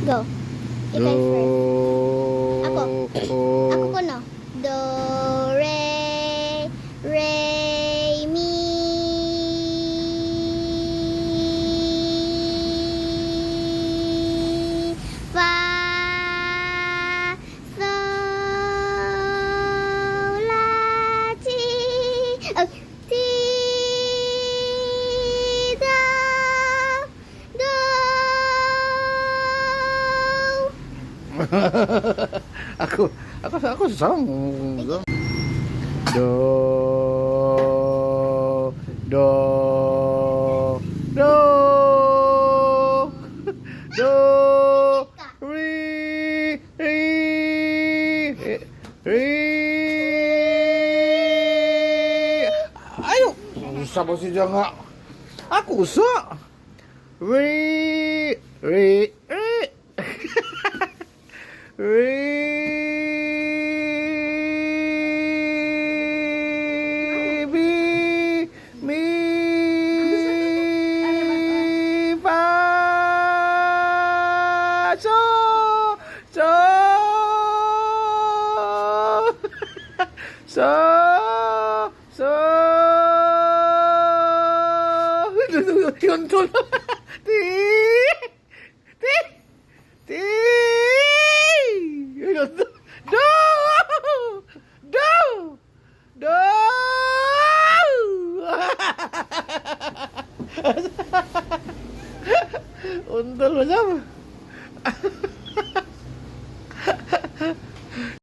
Go. Ikaw first. Ako. Ako ko no. Do, re, mi. Fa, sol, la, ti. Oh, ti, do. Ako sang. Do, do, do, do, re, ayo, usah mo si nga. Aku usah. Re, re, yun to lang. Yun to. Do! Undol mo siya.